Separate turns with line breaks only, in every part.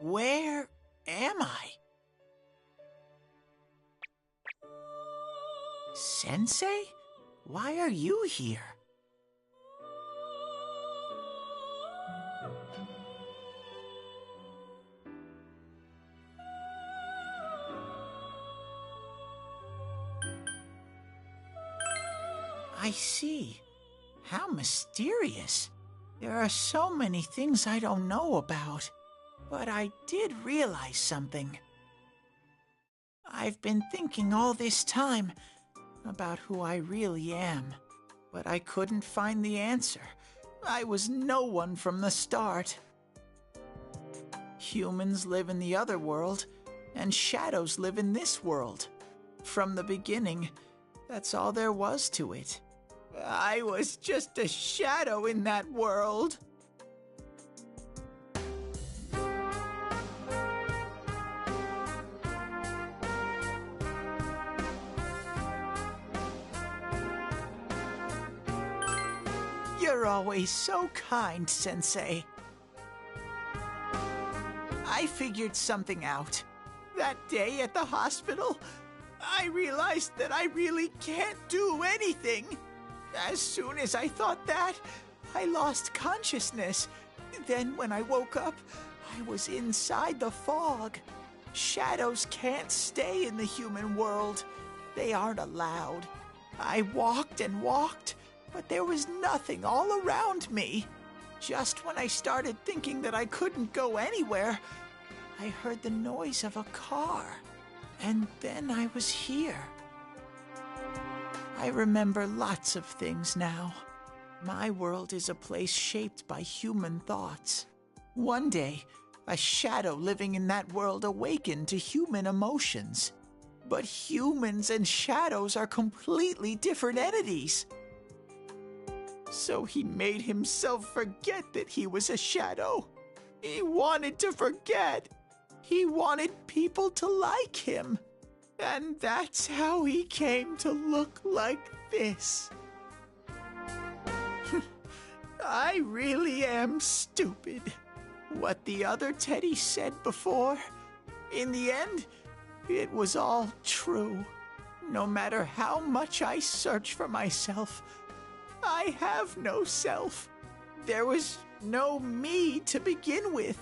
Where am I? Sensei? Why are you here? I see. How mysterious. There are so many things I don't know about. But I did realize something. I've been thinking all this time about who I really am, but I couldn't find the answer. I was no one from the start. Humans live in the other world, and shadows live in this world. From the beginning, that's all there was to it. I was just a shadow in that world. You're always so kind, Sensei. I figured something out. That day at the hospital, I realized that I really can't do anything. As soon as I thought that, I lost consciousness. Then when I woke up, I was inside the fog. Shadows can't stay in the human world. They aren't allowed. I walked and walked, but there was nothing all around me. Just when I started thinking that I couldn't go anywhere, I heard the noise of a car. And then I was here. I remember lots of things now. My world is a place shaped by human thoughts. One day, a shadow living in that world awakened to human emotions. But humans and shadows are completely different entities. So he made himself forget that he was a shadow. He wanted to forget. He wanted people to like him. And that's how he came to look like this. I really am stupid. What the other Teddy said before, in the end, it was all true. No matter how much I search for myself, I have no self. There was no me to begin with.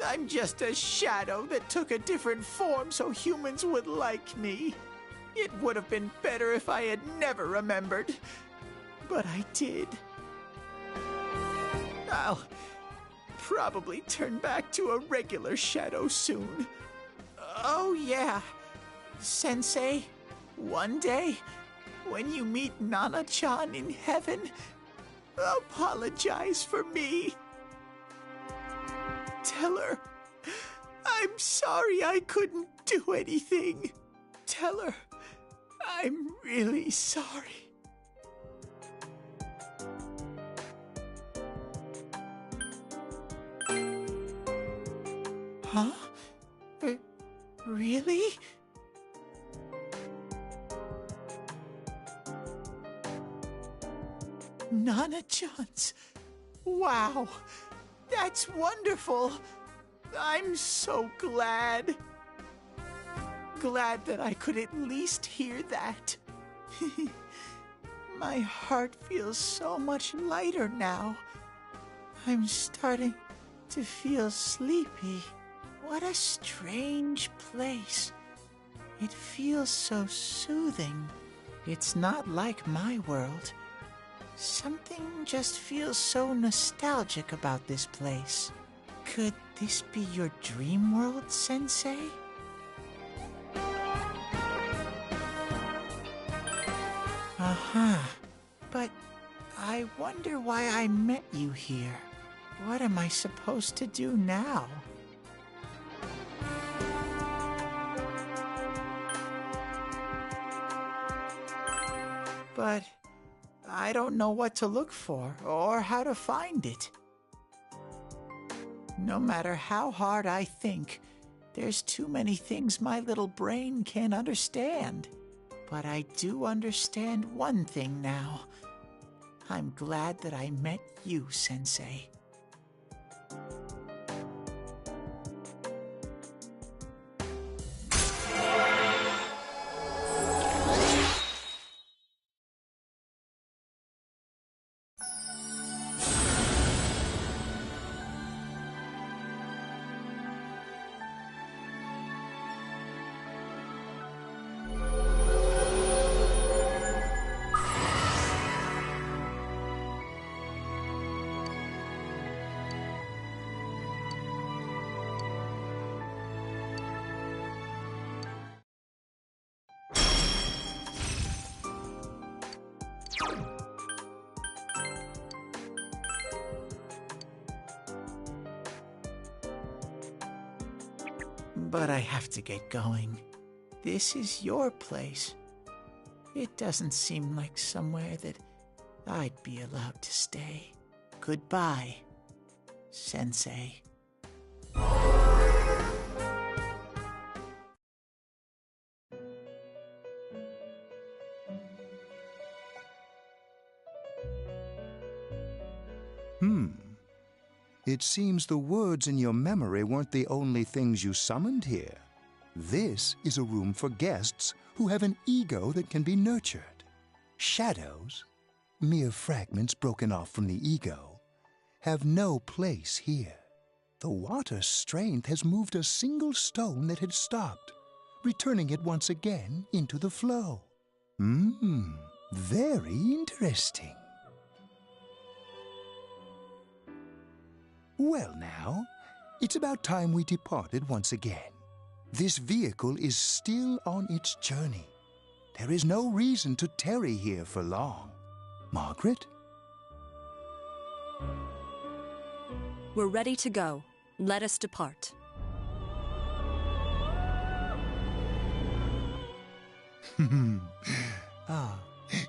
I'm just a shadow that took a different form so humans would like me. It would have been better if I had never remembered, but I did. I'll probably turn back to a regular shadow soon. Oh yeah, Sensei, one day, when you meet Nana-chan in heaven, apologize for me. Tell her, I'm sorry I couldn't do anything. Tell her, I'm really sorry. Huh? Really? Nana-chan's. Wow, that's wonderful. I'm so glad. Glad that I could at least hear that. My heart feels so much lighter now. I'm starting to feel sleepy. What a strange place. It feels so soothing. It's not like my world. Something just feels so nostalgic about this place. Could this be your dream world, Sensei? Uh-huh. But I wonder why I met you here. What am I supposed to do now? But I don't know what to look for or how to find it. No matter how hard I think, there's too many things my little brain can't understand. But I do understand one thing now. I'm glad that I met you, Sensei. But I have to get going. This is your place. It doesn't seem like somewhere that I'd be allowed to stay. Goodbye, Sensei.
It seems the words in your memory weren't the only things you summoned here. This is a room for guests who have an ego that can be nurtured. Shadows, mere fragments broken off from the ego, have no place here. The water's strength has moved a single stone that had stopped, returning it once again into the flow. Very interesting. Well now, it's about time we departed once again. This vehicle is still on its journey. There is no reason to tarry here for long. Margaret?
We're ready to go. Let us depart.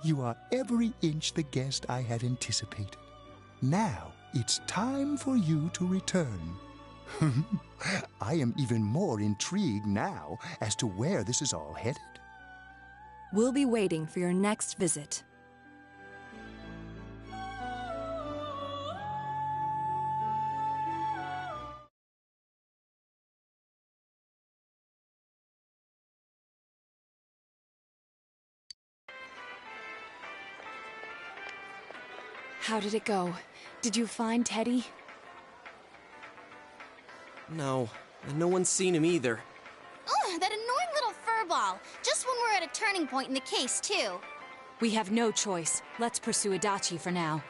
You are every inch the guest I had anticipated. Now, it's time for you to return. I am even more intrigued now as to where this is all headed.
We'll be waiting for your next visit.
How did it go? Did you find Teddy?
No, and no one's seen him either.
Oh, that annoying little furball! Just when we're at a turning point in the case, too.
We have no choice. Let's pursue Adachi for now.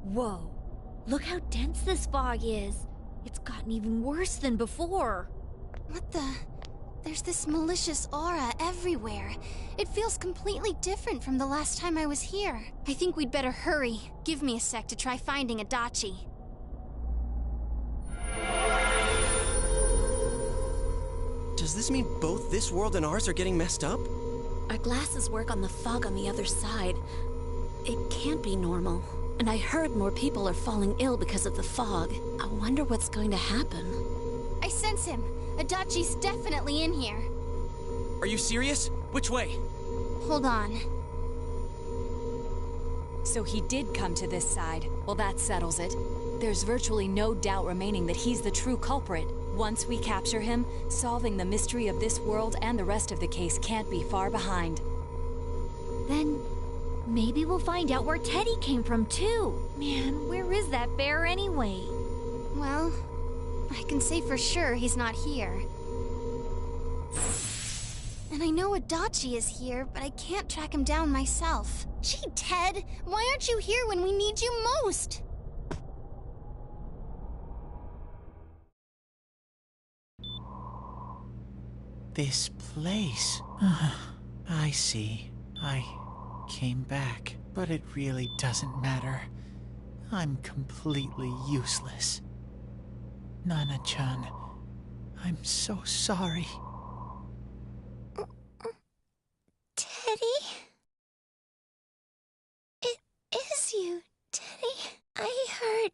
Whoa. Look how dense this fog is. It's gotten even worse than before.
What the? There's this malicious aura everywhere. It feels completely different from the last time I was here. I think we'd better hurry. Give me a sec to try finding Adachi.
Does this mean both this world and ours are getting messed up?
Our glasses work on the fog on the other side. It can't be normal. And I heard more people are falling ill because of the fog. I wonder what's going to happen.
I sense him. Adachi's definitely in here.
Are you serious? Which way?
Hold on.
So he did come to this side. Well, that settles it. There's virtually no doubt remaining that he's the true culprit. Once we capture him, solving the mystery of this world and the rest of the case can't be far behind.
Then maybe we'll find out where Teddy came from, too. Man, where is that bear anyway?
Well, I can say for sure he's not here. And I know Adachi is here, but I can't track him down myself. Gee, Ted, why aren't you here when we need you most?
This place. I see. I came back, but it really doesn't matter. I'm completely useless. Nana-chan, I'm so sorry.
Teddy? It is you, Teddy. I heard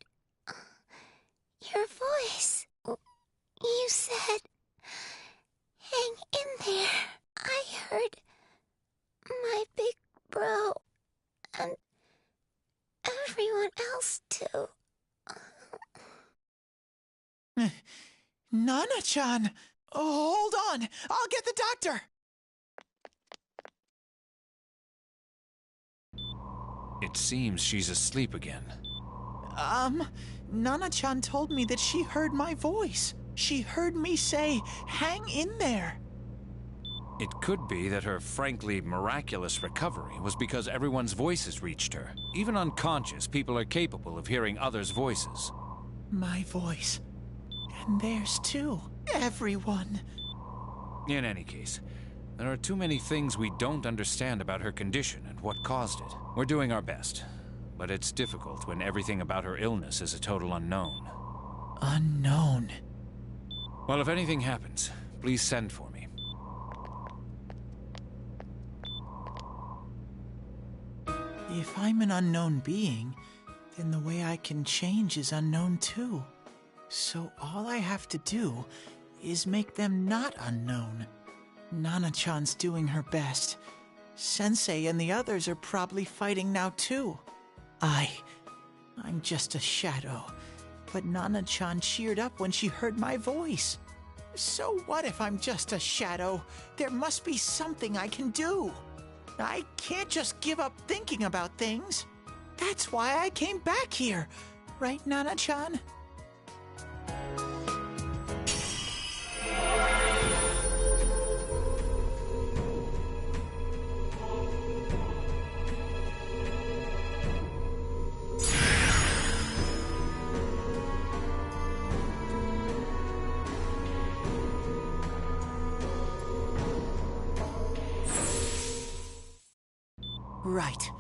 your voice. You said, hang in there. I heard my big bro and everyone else too.
Nana-chan! Oh, hold on! I'll get the doctor!
It seems she's asleep again.
Nana-chan told me that she heard my voice. She heard me say, hang in there.
It could be that her frankly miraculous recovery was because everyone's voices reached her. Even unconscious, people are capable of hearing others' voices.
My voice. And theirs too. Everyone.
In any case, there are too many things we don't understand about her condition and what caused it. We're doing our best, but it's difficult when everything about her illness is a total unknown.
Unknown.
Well, if anything happens, please send for me.
If I'm an unknown being, then the way I can change is unknown too. So all I have to do is make them not unknown. Nana-chan's doing her best. Sensei and the others are probably fighting now too. I'm just a shadow. But Nana-chan cheered up when she heard my voice. So what if I'm just a shadow? There must be something I can do. I can't just give up thinking about things. That's why I came back here. Right, Nana-chan? Right.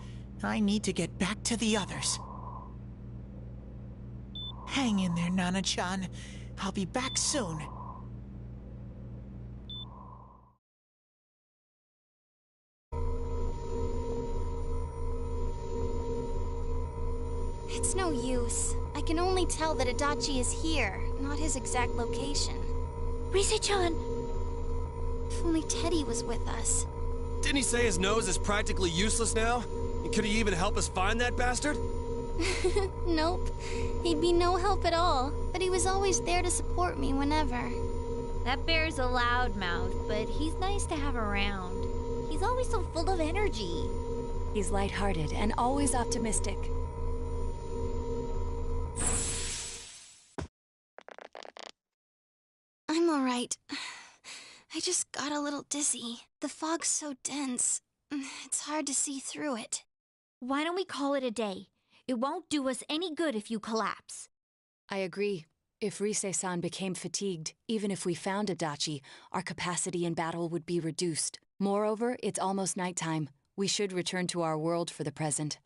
I need to get back to the others. Hang in there, Nana-chan. I'll be back soon.
It's no use. I can only tell that Adachi is here, not his exact location.
Rise-chan!
If only Teddy was with us.
Didn't he say his nose is practically useless now? And could he even help us find that bastard?
Nope. He'd be no help at all, but he was always there to support me whenever.
That bear's a loudmouth, but he's nice to have around. He's always so full of energy.
He's lighthearted and always optimistic.
I'm alright. I just got a little dizzy. The fog's so dense. It's hard to see through it.
Why don't we call it a day? It won't do us any good if you collapse.
I agree. If Rise-san became fatigued, even if we found Adachi, our capacity in battle would be reduced. Moreover, it's almost nighttime. We should return to our world for the present.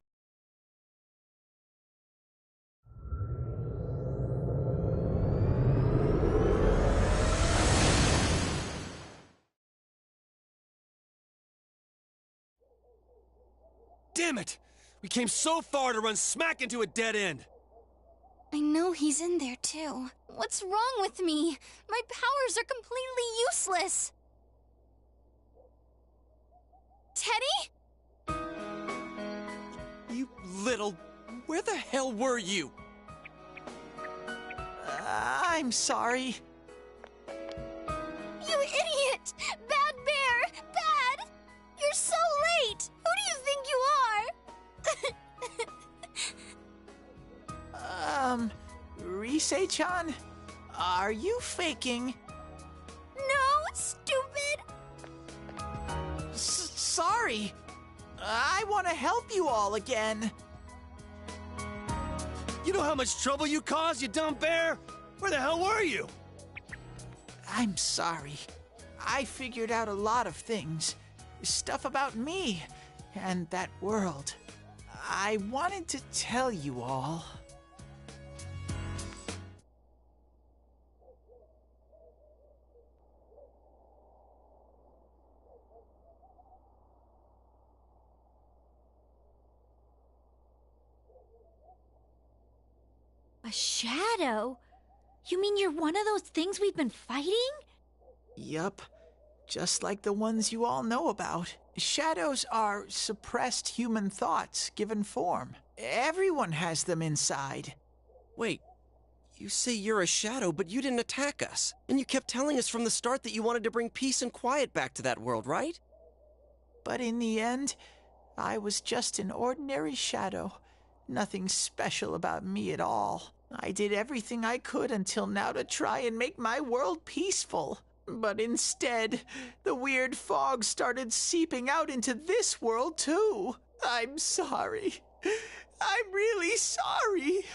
Damn it! We came so far to run smack into a dead end!
I know he's in there too. What's wrong with me? My powers are completely useless. Teddy?
You little... Where the hell were you?
I'm sorry.
You idiot! Bad bear! Bad! You're so late! Who do you think you are?
Rise-chan? Are you faking?
No, stupid!
Sorry. I want to help you all again.
You know how much trouble you caused, you dumb bear? Where the hell were you?
I'm sorry. I figured out a lot of things. Stuff about me and that world. I wanted to tell you all.
A shadow? You mean you're one of those things we've been fighting?
Yup. Just like the ones you all know about. Shadows are suppressed human thoughts given form. Everyone has them inside.
Wait, you say you're a shadow, but you didn't attack us. And you kept telling us from the start that you wanted to bring peace and quiet back to that world, right?
But in the end, I was just an ordinary shadow. Nothing special about me at all. I did everything I could until now to try and make my world peaceful. But instead, the weird fog started seeping out into this world too. I'm sorry. I'm really sorry.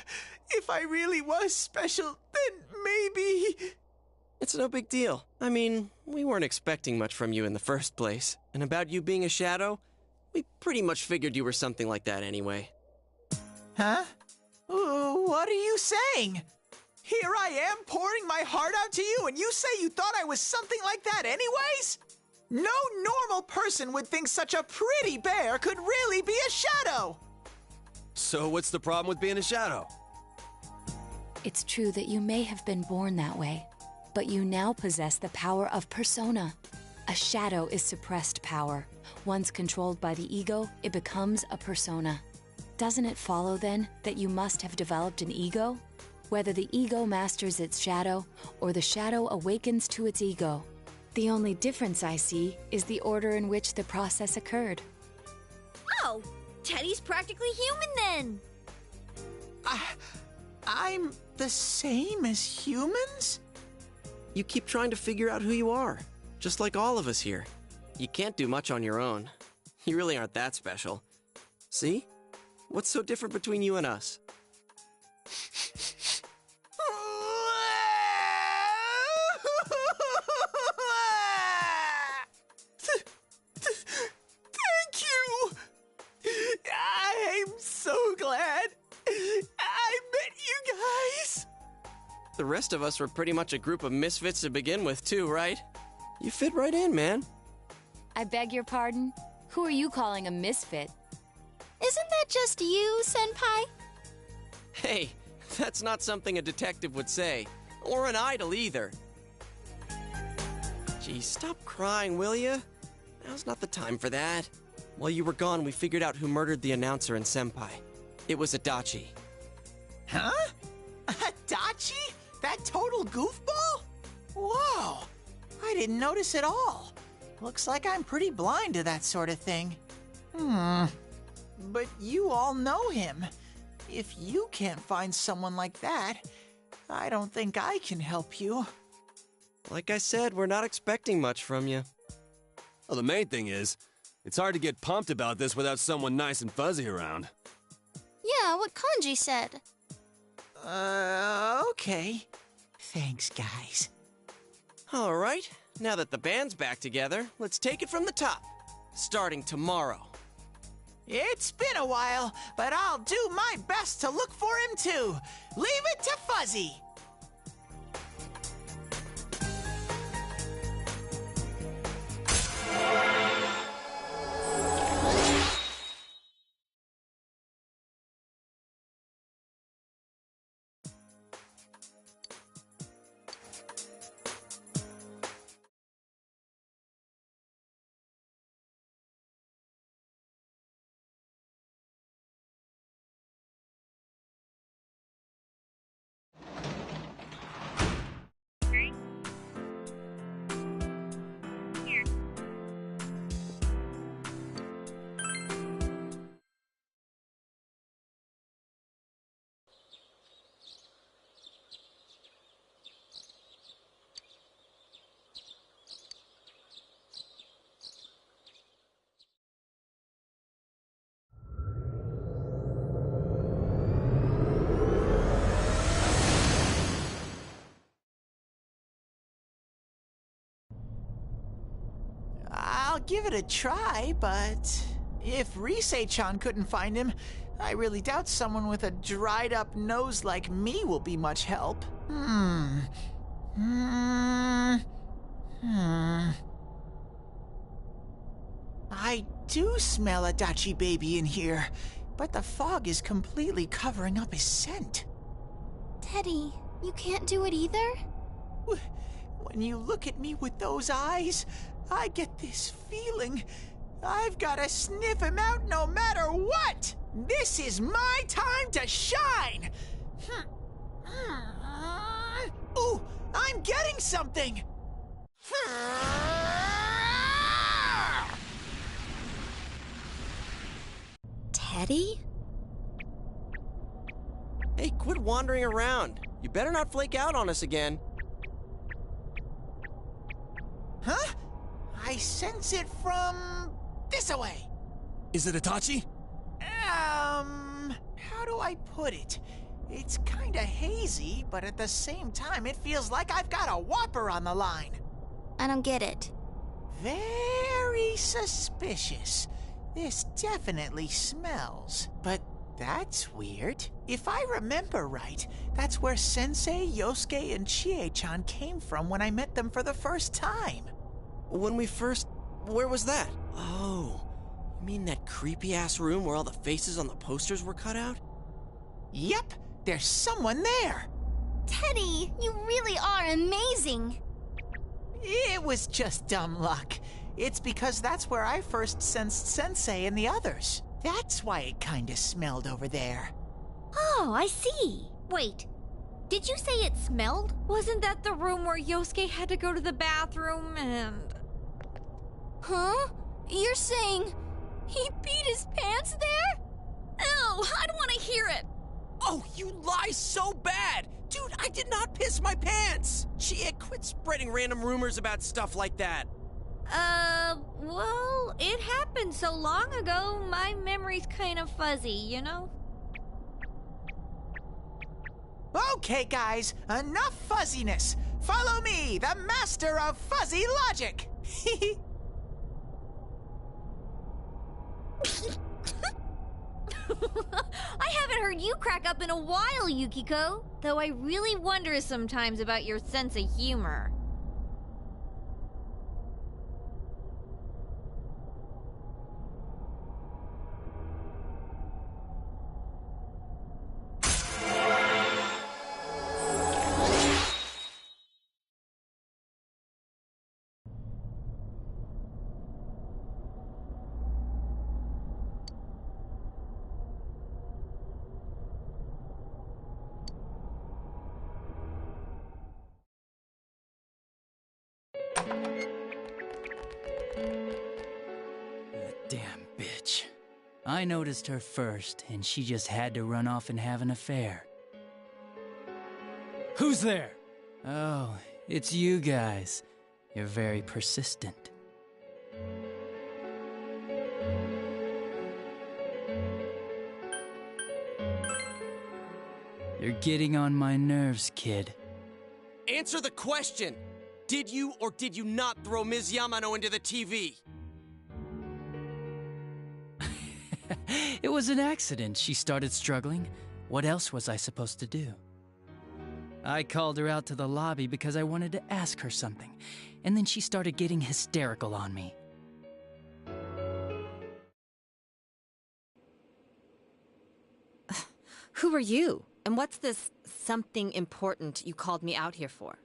If I really was special, then maybe...
It's no big deal. I mean, we weren't expecting much from you in the first place. And about you being a shadow, we pretty much figured you were something like that anyway.
Huh? What are you saying? Here I am pouring my heart out to you, and you say you thought I was something like that anyways? No normal person would think such a pretty bear could really be a shadow!
So what's the problem with being a shadow?
It's true that you may have been born that way, but you now possess the power of persona. A shadow is suppressed power. Once controlled by the ego, it becomes a persona. Doesn't it follow, then, that you must have developed an ego? Whether the ego masters its shadow, or the shadow awakens to its ego. The only difference I see is the order in which the process occurred.
Oh, Teddy's practically human then!
I'm the same as humans?
You keep trying to figure out who you are, just like all of us here. You can't do much on your own. You really aren't that special. See? What's so different between you and us?
Thank you! I'm so glad I met you guys!
The rest of us were pretty much a group of misfits to begin with, too, right? You fit right in, man.
I beg your pardon? Who are you calling a misfit?
Isn't that just you, Senpai?
Hey, that's not something a detective would say. Or an idol, either. Gee, stop crying, will ya? Now's not the time for that. While you were gone, we figured out who murdered the announcer and Senpai. It was Adachi.
Huh? Adachi? That total goofball? Whoa! I didn't notice at all. Looks like I'm pretty blind to that sort of thing. But you all know him. If you can't find someone like that, I don't think I can help you.
Like I said, we're not expecting much from you.
Well, the main thing is, it's hard to get pumped about this without someone nice and fuzzy around.
Yeah, what Kanji said.
Okay. Thanks, guys.
All right, now that the band's back together, let's take it from the top. Starting tomorrow.
It's been a while, but I'll do my best to look for him too. Leave it to Fuzzy. I'll give it a try, but if Risei-chan couldn't find him, I really doubt someone with a dried-up nose like me will be much help. I do smell Adachi Baby in here, but the fog is completely covering up his scent.
Teddy, you can't do it either?
When you look at me with those eyes, I get this feeling. I've got to sniff him out no matter what! This is my time to shine! Ooh, I'm getting something!
Teddy?
Hey, quit wandering around. You better not flake out on us again.
Huh? I sense it from this away.
Is it Itachi?
How do I put it? It's kinda hazy, but at the same time, it feels like I've got a whopper on the line.
I don't get it.
Very suspicious. This definitely smells. But that's weird. If I remember right, that's where Sensei, Yosuke, and Chie-chan came from when I met them for the first time.
When we first... Where was that? Oh, you mean that creepy-ass room where all the faces on the posters were cut out?
Yep, there's someone there.
Teddy, you really are amazing.
It was just dumb luck. It's because that's where I first sensed Sensei and the others. That's why it kinda smelled over there.
Oh, I see. Wait, did you say it smelled? Wasn't that the room where Yosuke had to go to the bathroom and...
Huh? You're saying he peed his pants there?
Ew, I don't want to hear it.
Oh, you lie so bad! Dude, I did not piss my pants! Chie, quit spreading random rumors about stuff like that.
Well, it happened so long ago, my memory's kind of fuzzy, you know?
Okay, guys, enough fuzziness. Follow me, the master of fuzzy logic.
I haven't heard you crack up in a while, Yukiko. Though I really wonder sometimes about your sense of humor.
Damn bitch. I noticed her first, and she just had to run off and have an affair. Who's there? Oh, it's you guys. You're very persistent. You're getting on my nerves, kid.
Answer the question! Did you or did you not throw Ms. Yamano into the TV?
It was an accident. She started struggling. What else was I supposed to do? I called her out to the lobby because I wanted to ask her something, and then she started getting hysterical on me.
Who are you? And what's this something important you called me out here for?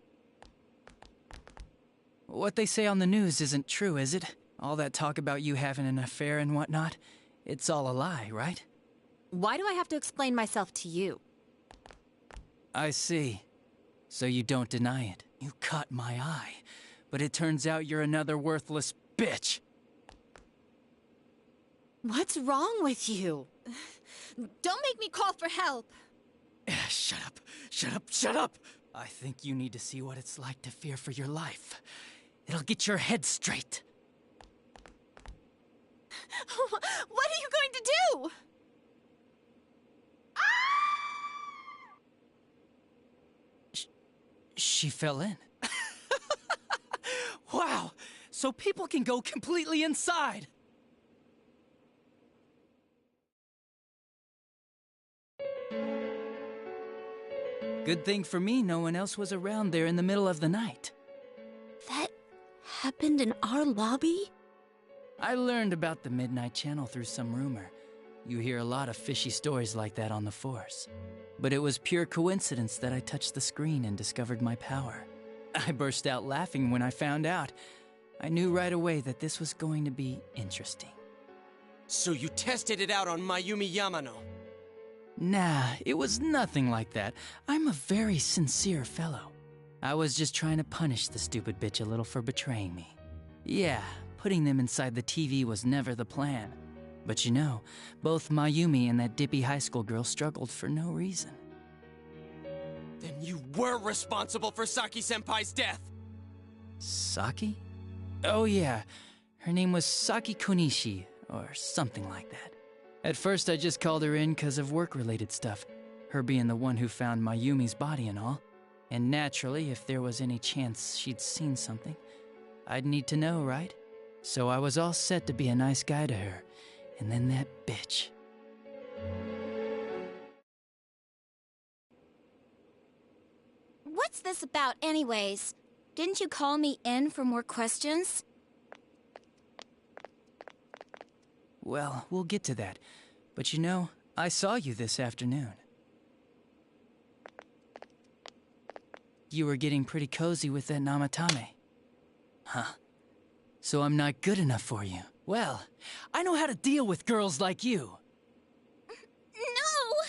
What they say on the news isn't true, is it? All that talk about you having an affair and whatnot? It's all a lie, right?
Why do I have to explain myself to you?
I see. So you don't deny it. You caught my eye. But it turns out you're another worthless bitch.
What's wrong with you? Don't make me call for help.
Shut up. Shut up. Shut up. I think you need to see what it's like to fear for your life. It'll get your head straight.
What are you going to do?
She fell in. Wow! So people can go completely inside! Good thing for me, no one else was around there in the middle of the night.
That happened in our lobby?
I learned about the Midnight Channel through some rumor. You hear a lot of fishy stories like that on the Force. But it was pure coincidence that I touched the screen and discovered my power. I burst out laughing when I found out. I knew right away that this was going to be interesting.
So you tested it out on Mayumi Yamano?
Nah, it was nothing like that. I'm a very sincere fellow. I was just trying to punish the stupid bitch a little for betraying me. Yeah, putting them inside the TV was never the plan. But you know, both Mayumi and that dippy high school girl struggled for no reason.
Then you were responsible for Saki-senpai's death!
Saki? Oh yeah, her name was Saki Konishi, or something like that. At first I just called her in because of work-related stuff, her being the one who found Mayumi's body and all. And naturally, if there was any chance she'd seen something, I'd need to know, right? So I was all set to be a nice guy to her, and then that bitch.
What's this about anyways? Didn't you call me in for more questions?
Well, we'll get to that. But you know, I saw you this afternoon. You were getting pretty cozy with that Namatame. Huh? So I'm not good enough for you. Well, I know how to deal with girls like you.
No!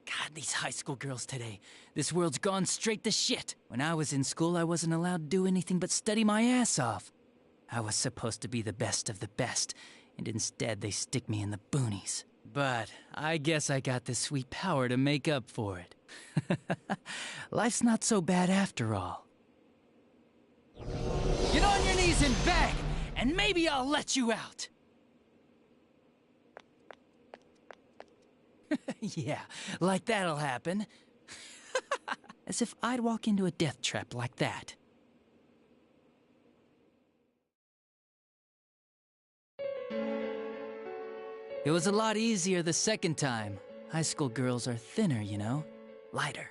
God, these high school girls today. This world's gone straight to shit. When I was in school, I wasn't allowed to do anything but study my ass off. I was supposed to be the best of the best, and instead they stick me in the boonies. But I guess I got the sweet power to make up for it. Life's not so bad after all. Get on your knees and beg, and maybe I'll let you out. Yeah, like that'll happen. As if I'd walk into a death trap like that. It was a lot easier the second time. High school girls are thinner, you know? Lighter.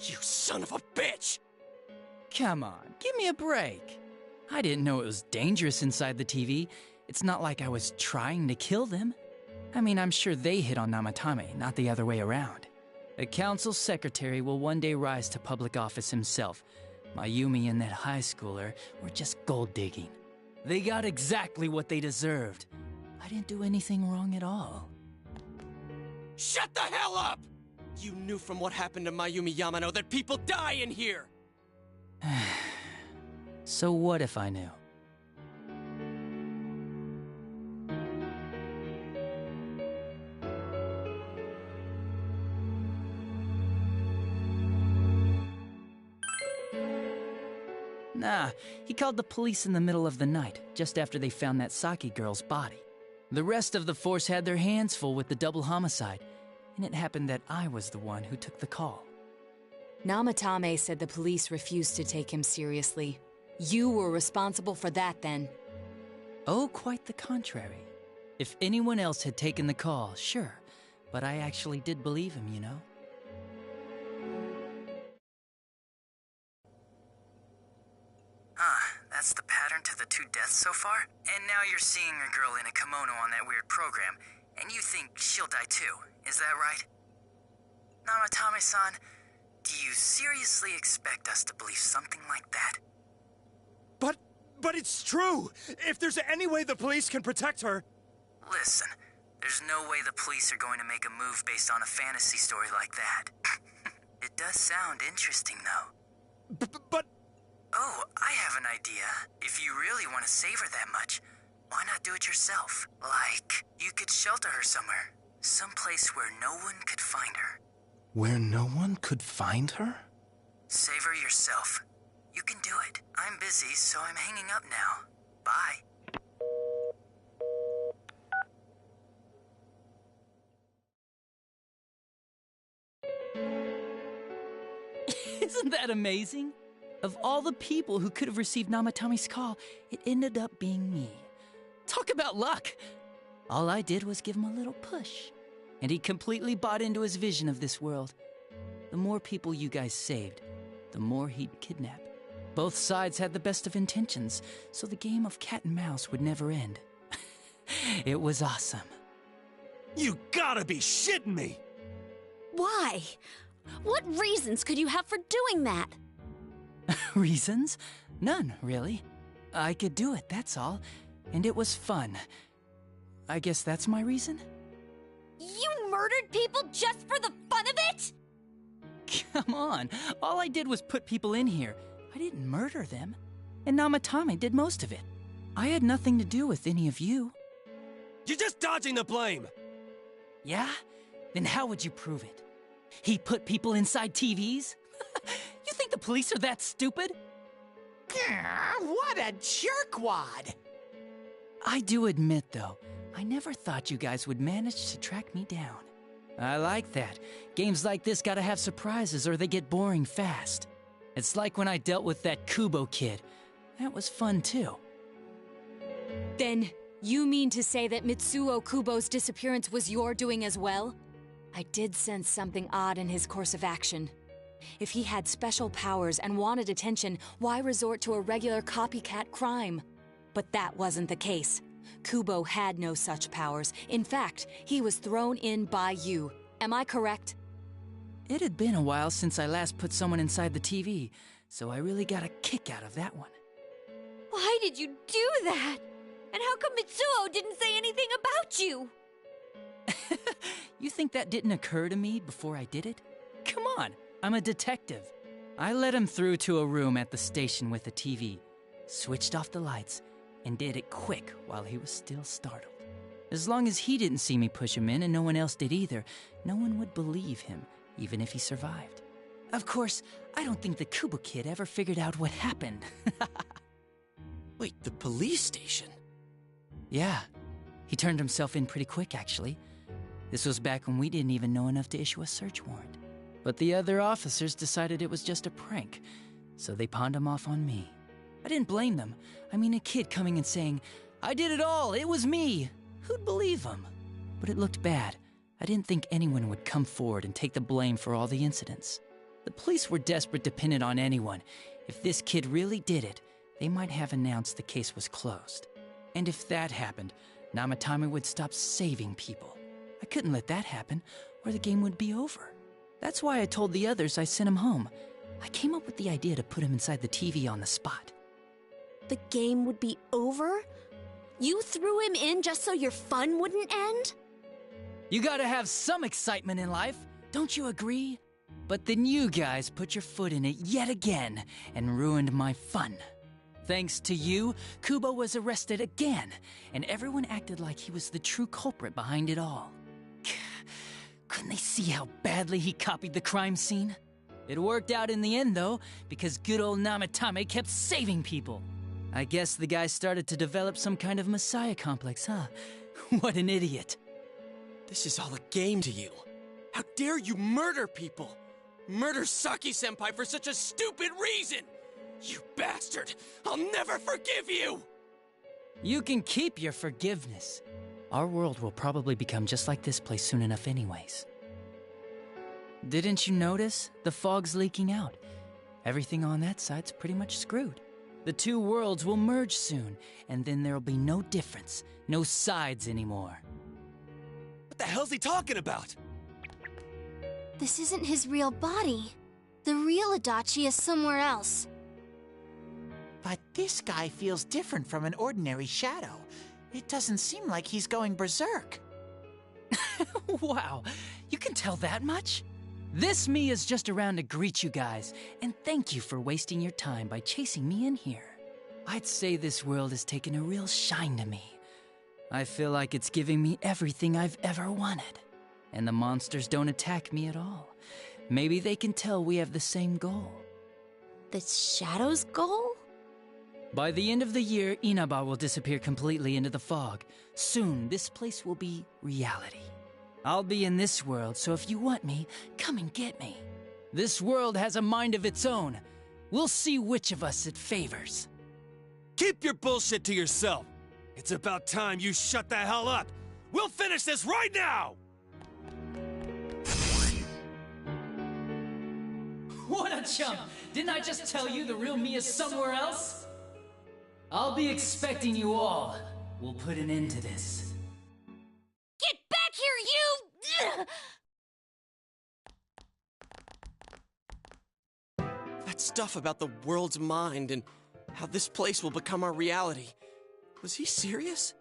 You son of a bitch!
Come on, give me a break. I didn't know it was dangerous inside the TV. It's not like I was trying to kill them. I mean, I'm sure they hit on Namatame, not the other way around. A council secretary will one day rise to public office himself. Mayumi and that high schooler were just gold digging. They got exactly what they deserved. I didn't do anything wrong at all.
Shut the hell up! You knew from what happened to Mayumi Yamano that people die in here!
So what if I knew? Nah, he called the police in the middle of the night, just after they found that Saki girl's body. The rest of the force had their hands full with the double homicide, and it happened that I was the one who took the call.
Namatame said the police refused to take him seriously. You were responsible for that, then.
Oh, quite the contrary. If anyone else had taken the call, sure, but I actually did believe him, you know? That's the pattern to the 2 deaths so far? And now you're seeing a girl in a kimono on that weird program, and you think she'll die too, is that right? Namatame-san, do you seriously expect us to believe something like that?
But it's true! If there's any way the police can protect her...
Listen, there's no way the police are going to make a move based on a fantasy story like that. It does sound interesting, though.
But...
Oh, I have an idea. If you really want to save her that much, why not do it yourself? Like, you could shelter her somewhere. Someplace where no one could find her.
Where no one could find her?
Save her yourself. You can do it. I'm busy, so I'm hanging up now. Bye. Isn't that amazing? Of all the people who could have received Namatame's call, it ended up being me. Talk about luck! All I did was give him a little push, and he completely bought into his vision of this world. The more people you guys saved, the more he'd kidnap. Both sides had the best of intentions, so the game of cat and mouse would never end. It was awesome.
You gotta be shitting me!
Why? What reasons could you have for doing that?
Reasons? None, really. I could do it, that's all. And it was fun. I guess that's my reason?
You murdered people just for the fun of it?
Come on, all I did was put people in here. I didn't murder them. And Namatame did most of it. I had nothing to do with any of you.
You're just dodging the blame!
Yeah? Then how would you prove it? He put people inside TVs? You think the police are that stupid?
What a jerkwad!
I do admit, though, I never thought you guys would manage to track me down. I like that. Games like this gotta have surprises or they get boring fast. It's like when I dealt with that Kubo kid. That was fun too.
Then, you mean to say that Mitsuo Kubo's disappearance was your doing as well? I did sense something odd in his course of action. If he had special powers and wanted attention, why resort to a regular copycat crime? But that wasn't the case. Kubo had no such powers. In fact, he was thrown in by you. Am I correct?
It had been a while since I last put someone inside the TV, so I really got a kick out of that one.
Why did you do that? And how come Mitsuo didn't say anything about you?
You think that didn't occur to me before I did it? Come on, I'm a detective. I let him through to a room at the station with a TV, switched off the lights, and did it quick while he was still startled. As long as he didn't see me push him in and no one else did either, no one would believe him, even if he survived. Of course, I don't think the Kubo kid ever figured out what happened.
Wait, the police station?
Yeah, he turned himself in pretty quick, actually. This was back when we didn't even know enough to issue a search warrant. But the other officers decided it was just a prank, so they pawned him off on me. I didn't blame them. I mean, a kid coming and saying, "I did it all, it was me." Who'd believe him? But it looked bad. I didn't think anyone would come forward and take the blame for all the incidents. The police were desperate to pin it on anyone. If this kid really did it, they might have announced the case was closed. And if that happened, Namatame would stop saving people. I couldn't let that happen, or the game would be over. That's why I told the others I sent him home. I came up with the idea to put him inside the TV on the spot.
The game would be over? You threw him in just so your fun wouldn't end?
You gotta have some excitement in life, don't you agree? But then you guys put your foot in it yet again and ruined my fun. Thanks to you, Kubo was arrested again, and everyone acted like he was the true culprit behind it all. Couldn't they see how badly he copied the crime scene? It worked out in the end, though, because good old Namatame kept saving people. I guess the guy started to develop some kind of messiah complex, huh? What an idiot.
This is all a game to you. How dare you murder people? Murder Saki-senpai for such a stupid reason! You bastard! I'll never forgive you!
You can keep your forgiveness. Our world will probably become just like this place soon enough anyways. Didn't you notice? The fog's leaking out. Everything on that side's pretty much screwed. The two worlds will merge soon, and then there'll be no difference, no sides anymore.
What the hell's he talking about?
This isn't his real body. The real Adachi is somewhere else.
But this guy feels different from an ordinary shadow. It doesn't seem like he's going berserk.
Wow, you can tell that much? This me is just around to greet you guys, and thank you for wasting your time by chasing me in here. I'd say this world has taken a real shine to me. I feel like it's giving me everything I've ever wanted. And the monsters don't attack me at all. Maybe they can tell we have the same goal.
The Shadow's goal?
By the end of the year, Inaba will disappear completely into the fog. Soon, this place will be reality. I'll be in this world, so if you want me, come and get me. This world has a mind of its own. We'll see which of us it favors.
Keep your bullshit to yourself. It's about time you shut the hell up. We'll finish this right now!
What a chump! Didn't I just tell you the real me is somewhere else? I'll be expecting you all. We'll put an end to this.
Get back here, you!
That stuff about the world's mind and how this place will become our reality. Was he serious?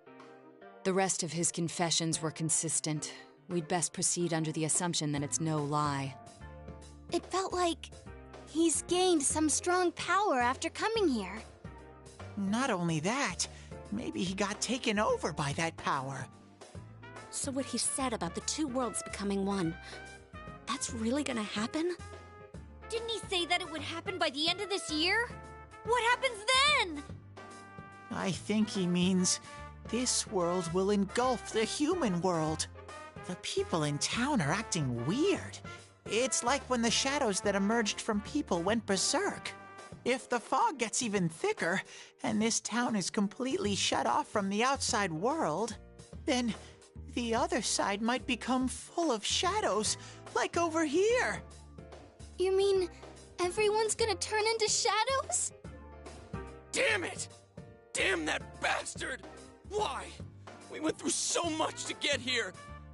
The rest of his confessions were consistent. We'd best proceed under the assumption that it's no lie.
It felt like he's gained some strong power after coming here.
Not only that, maybe he got taken over by that power.
So what he said about the two worlds becoming one, that's really gonna happen? Didn't he say that it would happen by the end of this year? What happens then?
I think he means this world will engulf the human world. The people in town are acting weird. It's like when the shadows that emerged from people went berserk. If the fog gets even thicker, and this town is completely shut off from the outside world, then the other side might become full of shadows, like over here.
You mean everyone's gonna turn into shadows?
Damn it! Damn that bastard! Why? We went through so much to get here,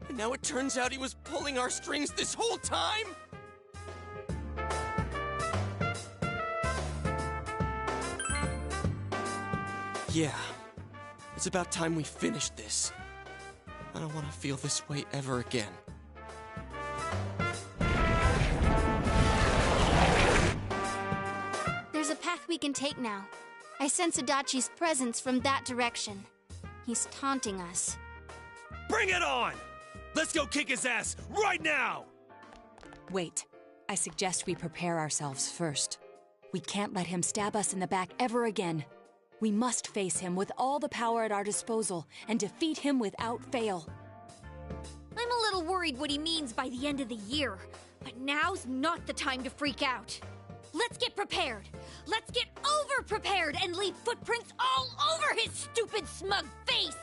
and now it turns out he was pulling our strings this whole time?
Yeah, it's about time we finished this. I don't want to feel this way ever again.
There's a path we can take now. I sense Adachi's presence from that direction. He's taunting us.
Bring it on! Let's go kick his ass right now!
Wait. I suggest we prepare ourselves first. We can't let him stab us in the back ever again. We must face him with all the power at our disposal and defeat him without fail.
I'm a little worried what he means by the end of the year, but now's not the time to freak out. Let's get prepared. Let's get over-prepared and leave footprints all over his stupid, smug face!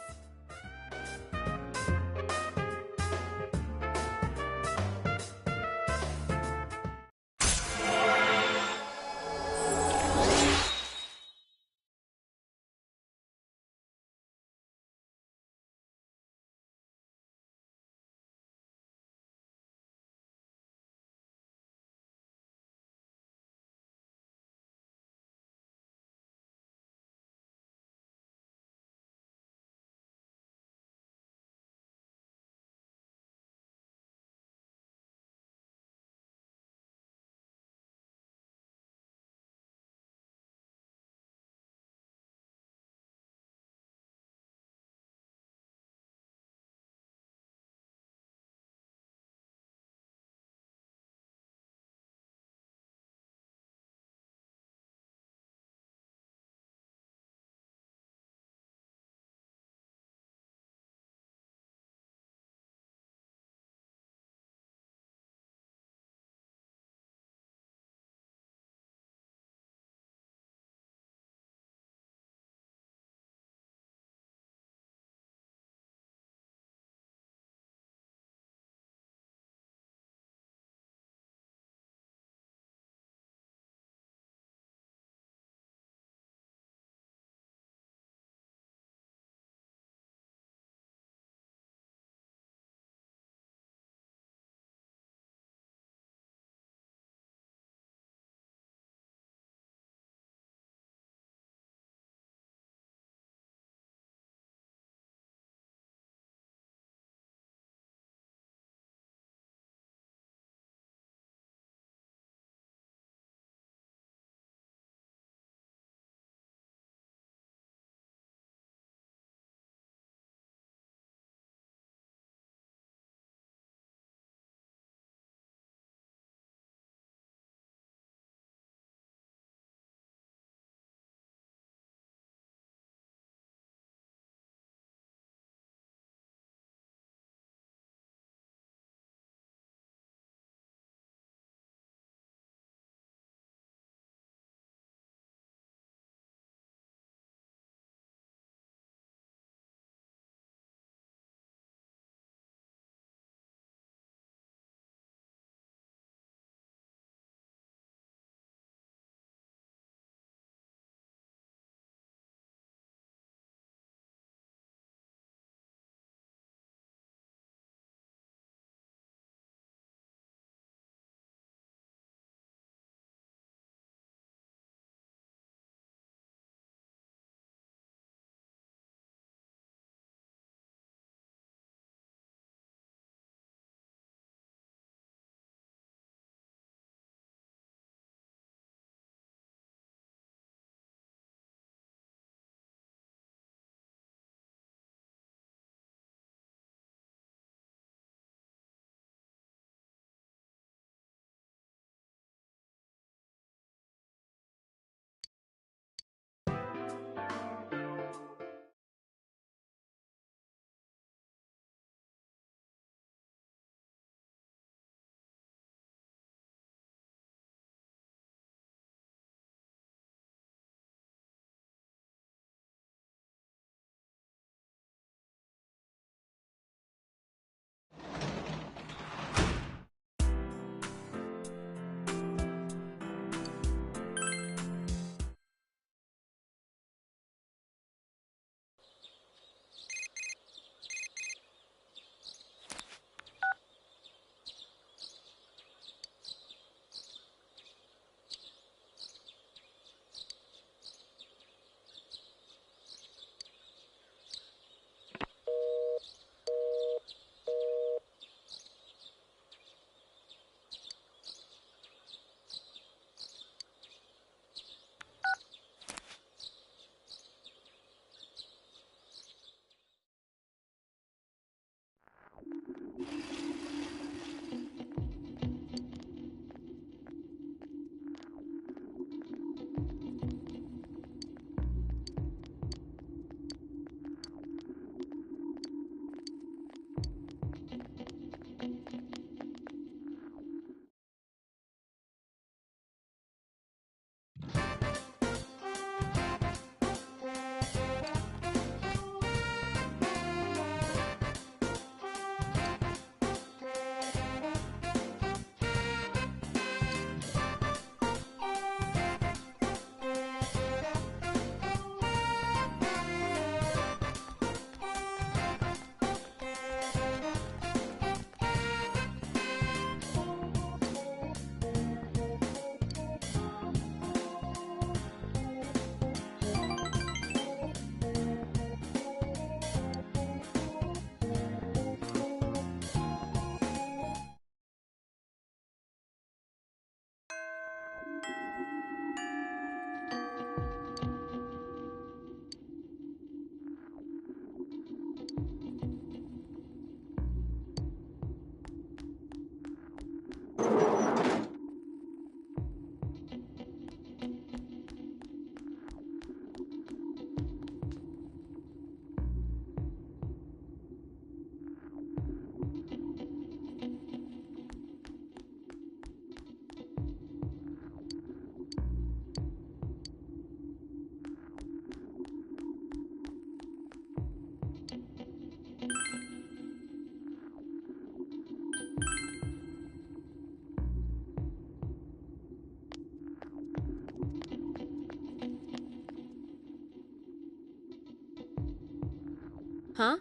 Huh?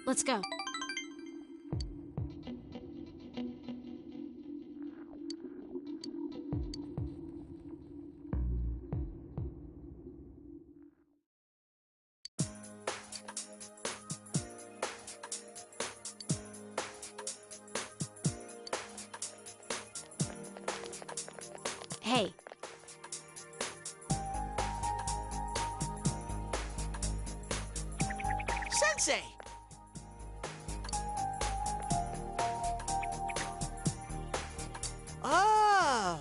Let's go. Hey.
Sensei! Oh!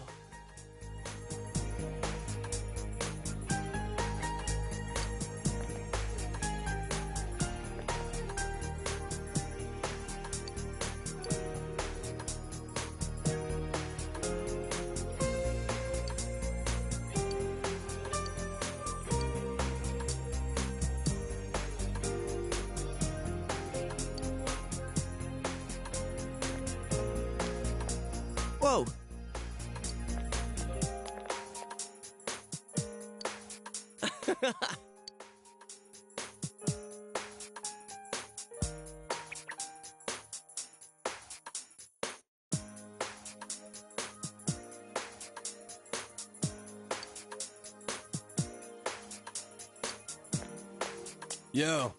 Whoa!
Yo.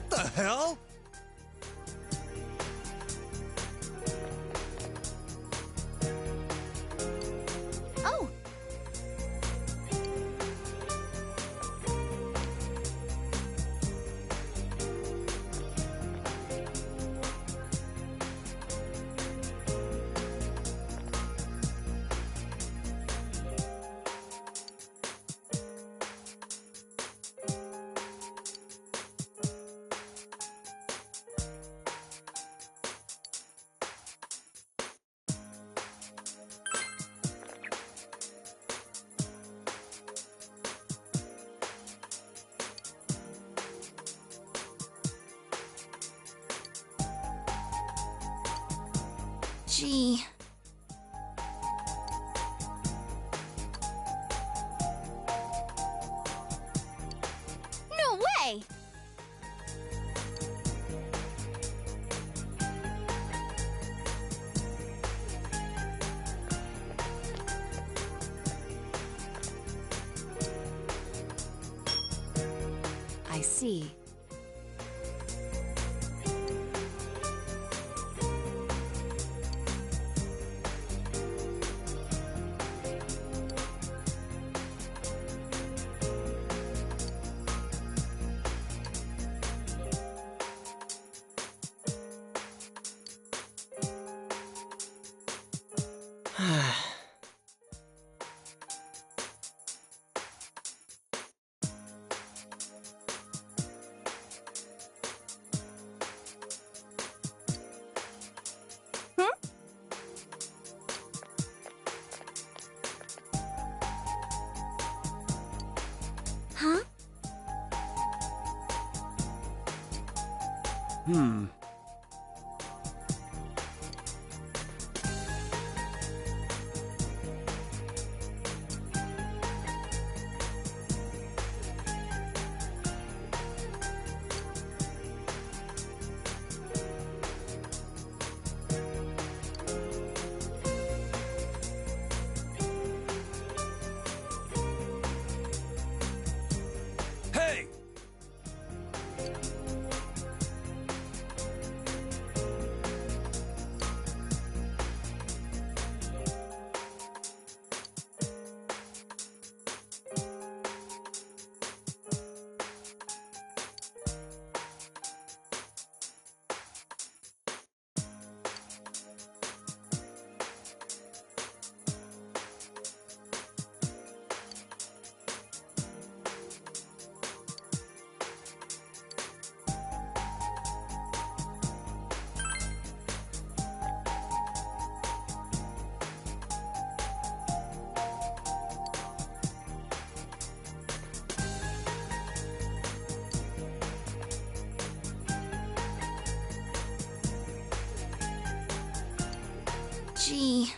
The hell?
Oh! Gee. No way!
I see.
Huh?
Hmm. Hey!
Gee.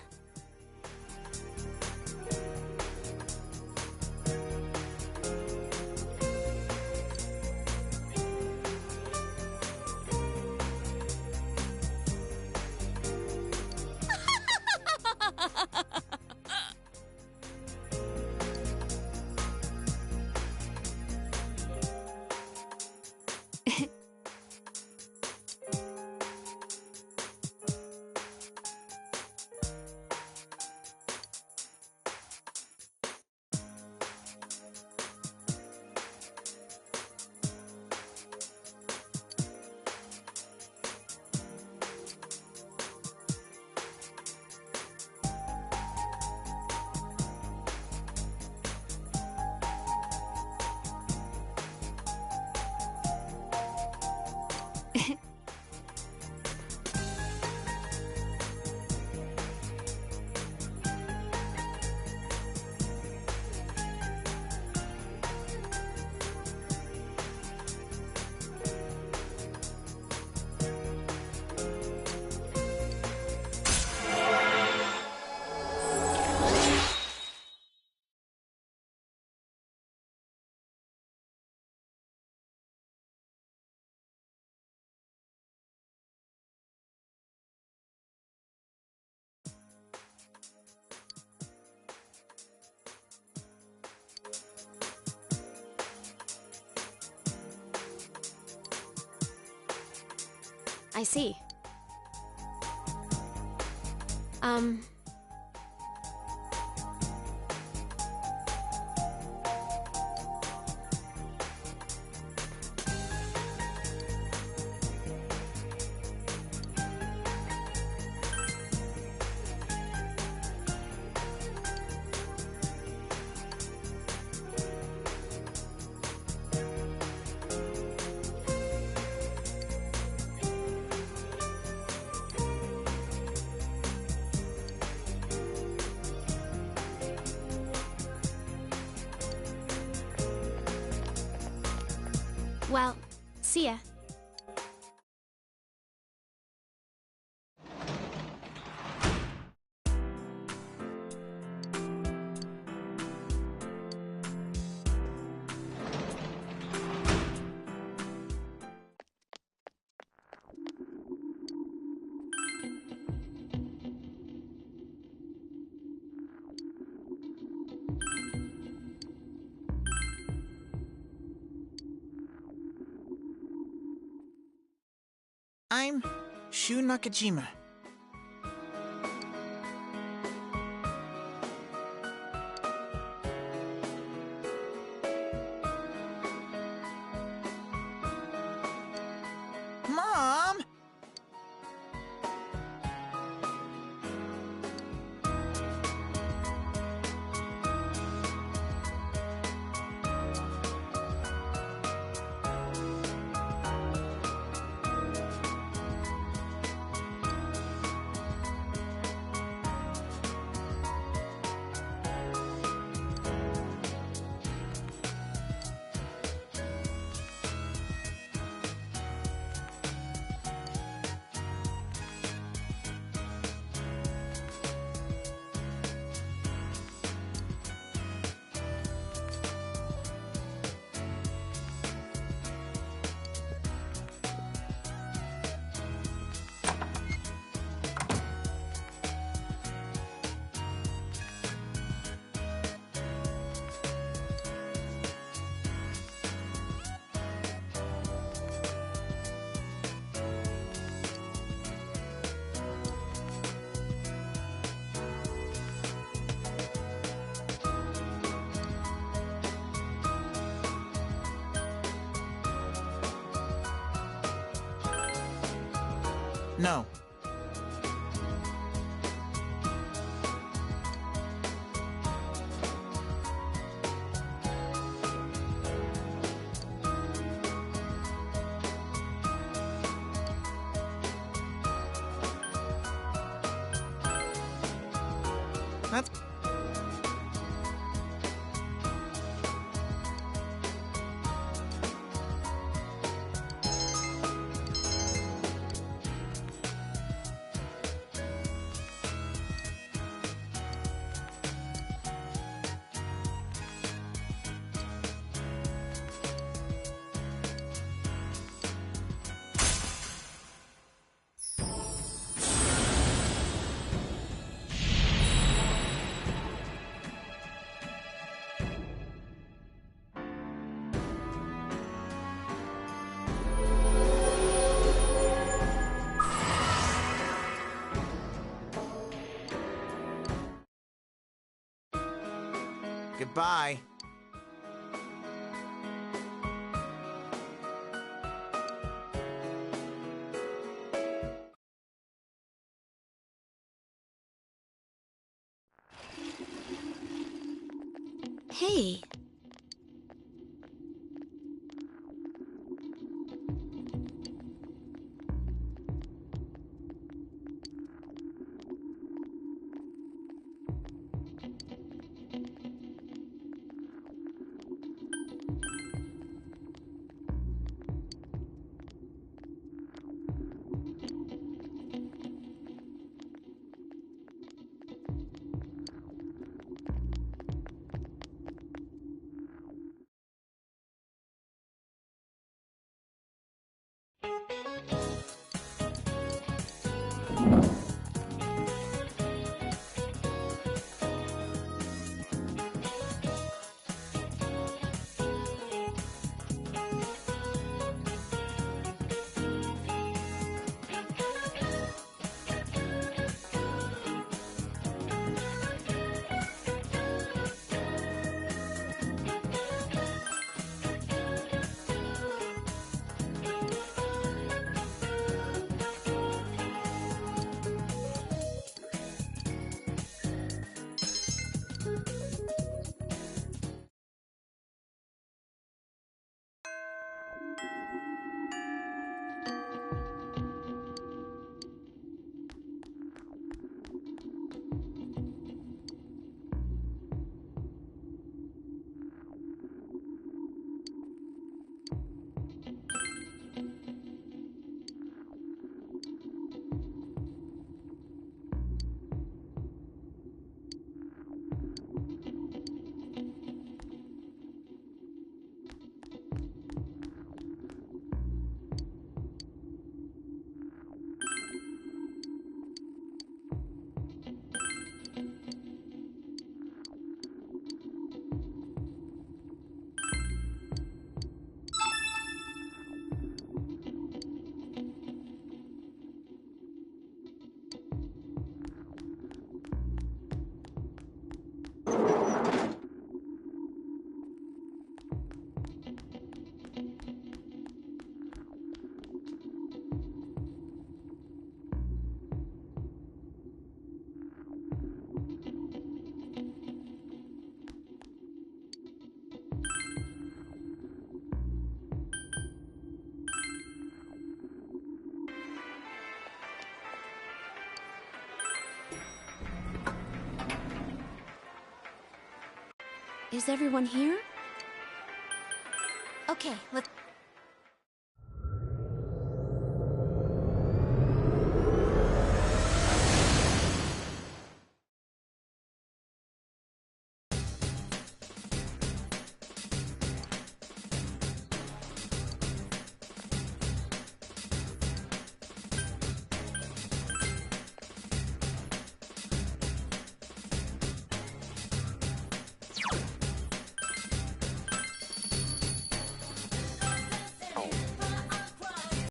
I see. Well, see ya.
I'm Shu Nakajima. Mom! No. That's... Goodbye.
Hey. Is everyone here?
Okay, let's...